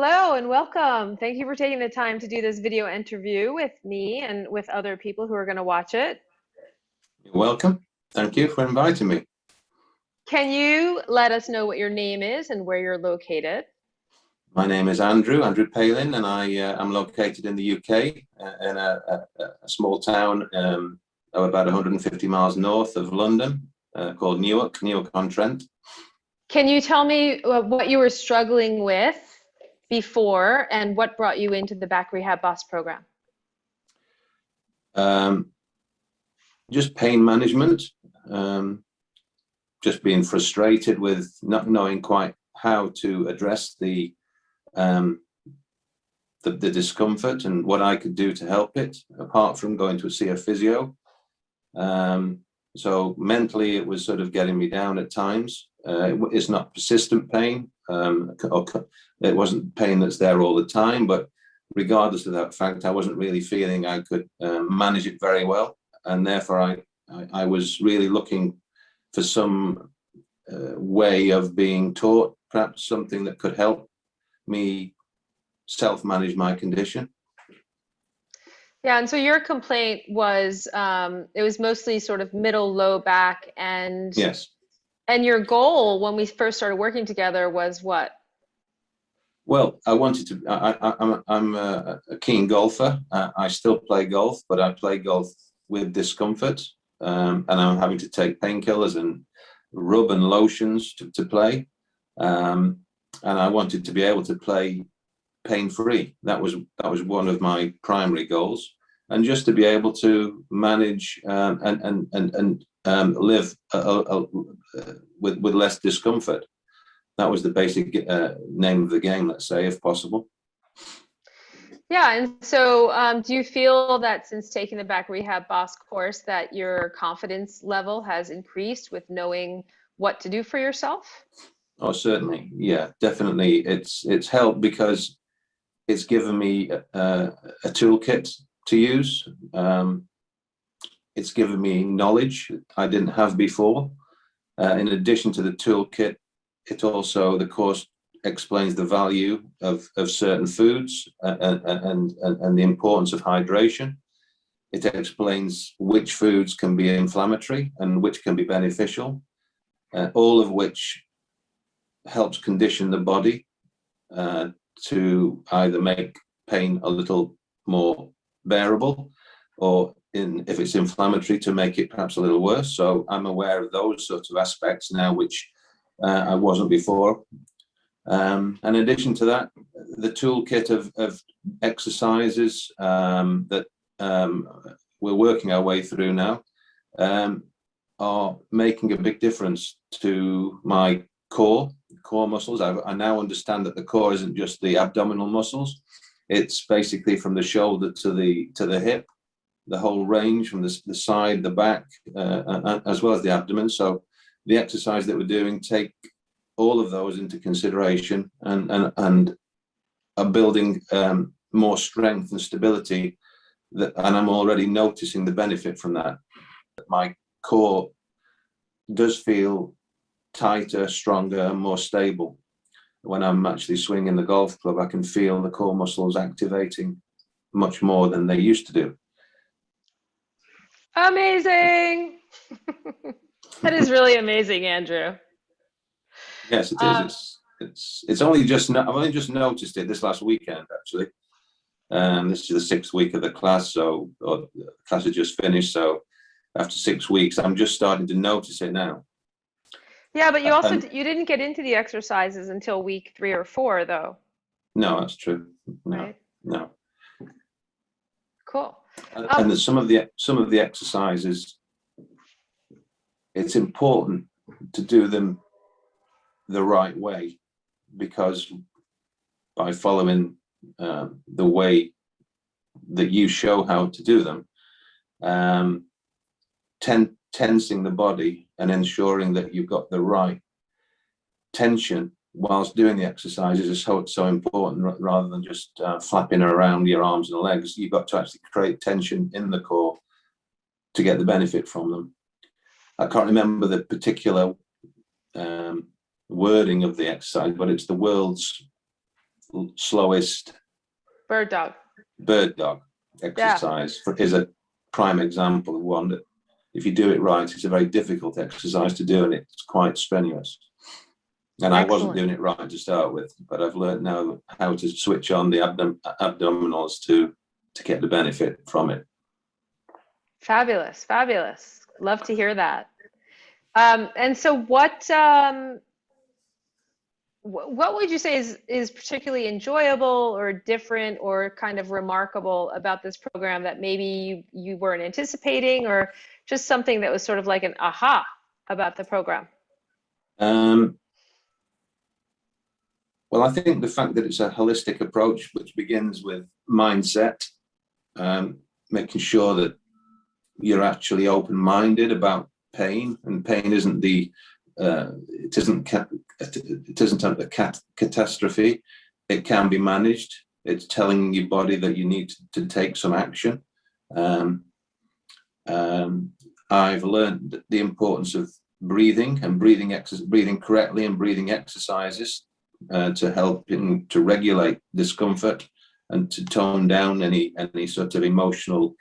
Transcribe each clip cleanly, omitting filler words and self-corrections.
Hello and welcome. Thank you for taking the time to do this video interview with me and with other people who are going to watch it. You're welcome. Thank you for inviting me. Can you let us know what your name is and where you're located? My name is Andrew Palin, and I am located in the UK in a small town about 150 miles north of London called Newark-on-Trent. Can you tell me what you were struggling with before and what brought you into the Back Rehab Boss program? Just pain management, just being frustrated with not knowing quite how to address the discomfort and what I could do to help it, apart from going to see a physio. So mentally, it was sort of getting me down at times. It's not persistent pain. It wasn't pain that's there all the time, but regardless of that fact, I wasn't really feeling I could manage it very well. And therefore, I was really looking for some way of being taught, perhaps something that could help me self-manage my condition. Yeah, and so your complaint was it was mostly sort of middle low back and Yes. And your goal when we first started working together was what? Well, I wanted to. I'm a keen golfer. I still play golf, but I play golf with discomfort, and I'm having to take painkillers and rub and lotions to play. And I wanted to be able to play pain-free. That was one of my primary goals, and just to be able to manage and live with less discomfort. That was the basic name of the game, let's say, if possible. Yeah, and so do you feel that since taking the Back Rehab Boss course that your confidence level has increased with knowing what to do for yourself? Oh, certainly. Yeah, definitely. It's helped because it's given me a toolkit to use. It's given me knowledge I didn't have before. In addition to the toolkit, the course explains the value of certain foods and the importance of hydration. It explains which foods can be inflammatory and which can be beneficial, all of which helps condition the body to either make pain a little more bearable, or if it's inflammatory, to make it perhaps a little worse. So I'm aware of those sorts of aspects now, which I wasn't before. And in addition to that, the toolkit of exercises that we're working our way through now are making a big difference to my core muscles. I now understand that the core isn't just the abdominal muscles. It's basically from the shoulder to the hip, the whole range, from the side, the back, as well as the abdomen. So the exercise that we're doing take all of those into consideration and are building more strength and stability. And I'm already noticing the benefit from that. My core does feel tighter, stronger, more stable. When I'm actually swinging the golf club, I can feel the core muscles activating much more than they used to do. Amazing. That is really amazing, Andrew. Yes, it is. It's only just I've only just noticed it this last weekend, actually. This is the 6th week of the class, so the class has just finished. So after 6 weeks, I'm just starting to notice it now. Yeah, but you didn't get into the exercises until week 3 or 4, though. No, that's true. No, right? No. Cool. And some of the exercises, it's important to do them the right way, because by following the way that you show how to do them, tensing the body and ensuring that you've got the right tension whilst doing the exercises is so important, rather than just flapping around your arms and legs. You've got to actually create tension in the core to get the benefit from them. I can't remember the particular wording of the exercise, but it's the world's slowest Bird dog. bird dog Yeah. exercise is a prime example of one that, if you do it right, it's a very difficult exercise to do, and it's quite strenuous. And I wasn't doing it right to start with, but I've learned now how to switch on the abdominals to get the benefit from it. Fabulous, fabulous. Love to hear that. And so what would you say is particularly enjoyable or different or kind of remarkable about this program that maybe you weren't anticipating, or just something that was sort of like an aha about the program? Well, I think the fact that it's a holistic approach, which begins with mindset, making sure that you're actually open-minded about pain, and pain isn't it isn't a catastrophe. It can be managed. It's telling your body that you need to take some action. I've learned the importance of breathing and breathing correctly and breathing exercises to help to regulate discomfort and to tone down any sort of emotional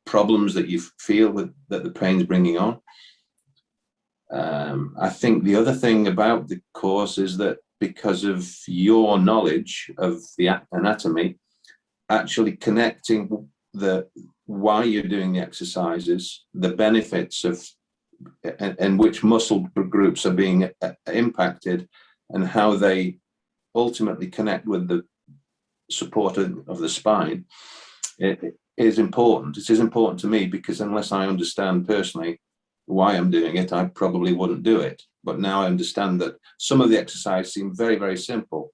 problems that you feel that the pain's bringing on. I think the other thing about the course is that because of your knowledge of the anatomy, actually connecting why you're doing the exercises, the benefits of and which muscle groups are being impacted, and how they ultimately connect with the support of the spine, it is important. It is important to me, because unless I understand personally why I'm doing it, I probably wouldn't do it. But now I understand that some of the exercises seem very, very simple.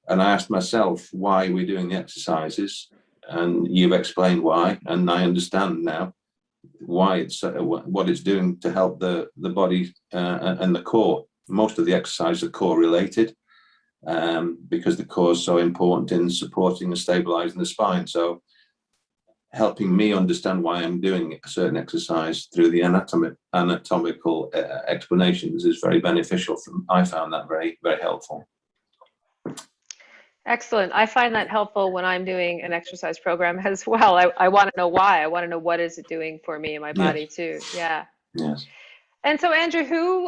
And I asked myself why we're doing the exercises, and you've explained why, and I understand now why it's what it's doing to help the body and the core. Most of the exercises are core related, because the core is so important in supporting and stabilizing the spine. So helping me understand why I'm doing a certain exercise through the anatomical explanations is very beneficial. I found that very, very helpful. Excellent. I find that helpful when I'm doing an exercise program as well. I want to know why. I want to know what is it doing for me and my body too. Yeah. Yes. And so, Andrew, who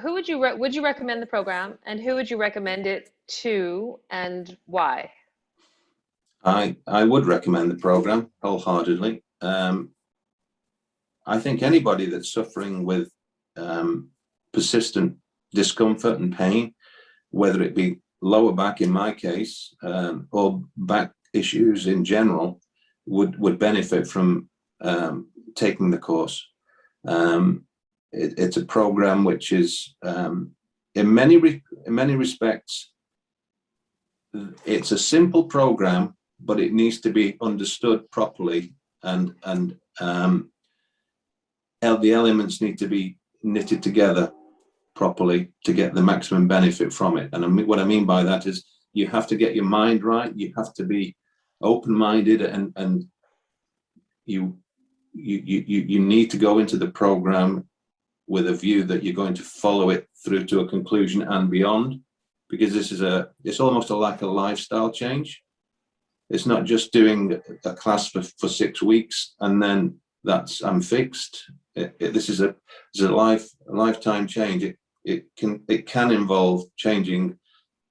would you recommend the program, and who would you recommend it to, and why? I would recommend the program wholeheartedly. I think anybody that's suffering with persistent discomfort and pain, whether it be lower back in my case, or back issues in general, would benefit from taking the course. It's a program which is, in many respects, it's a simple program, but it needs to be understood properly, and the elements need to be knitted together properly to get the maximum benefit from it. And what I mean by that is you have to get your mind right. You have to be open-minded, and you need to go into the program with a view that you're going to follow it through to a conclusion and beyond, because it's almost like a lifestyle change. It's not just doing a class for 6 weeks and then I'm fixed. This is a lifetime change. It can involve changing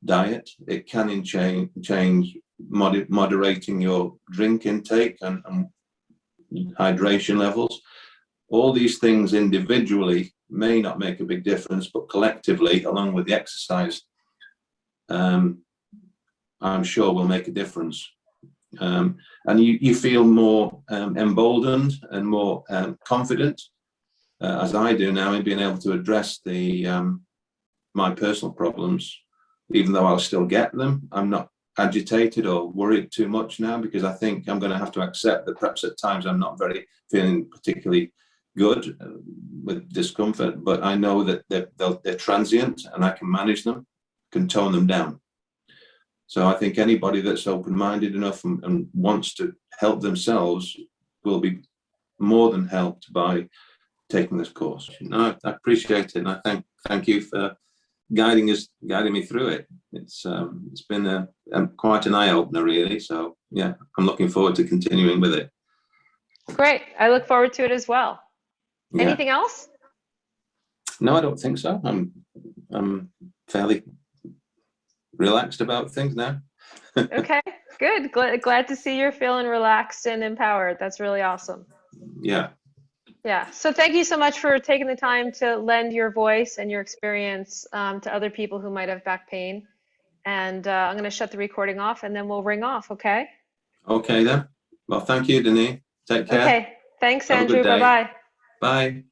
diet. It can change moderating your drink intake and hydration levels. All these things individually may not make a big difference, but collectively, along with the exercise, I'm sure will make a difference. And you feel more emboldened and more confident, as I do now, in being able to address my personal problems. Even though I'll still get them, I'm not agitated or worried too much now, because I think I'm going to have to accept that perhaps at times I'm not feeling particularly good with discomfort, but I know that they're transient and I can manage them, can tone them down. So I think anybody that's open-minded enough and wants to help themselves will be more than helped by taking this course. I appreciate it, and I thank you for guiding me through it. It's been quite an eye opener, really. So yeah, I'm looking forward to continuing with it. Great. I look forward to it as well. Yeah. Anything else? No, I don't think so. I'm fairly relaxed about things now. Okay, good. Glad to see you're feeling relaxed and empowered. That's really awesome. Yeah. Yeah. So thank you so much for taking the time to lend your voice and your experience to other people who might have back pain. And I'm going to shut the recording off and then we'll ring off. Okay. Okay then. Well, thank you, Denise. Take care. Okay. Thanks, Have a good Andrew. Bye day. bye. Bye.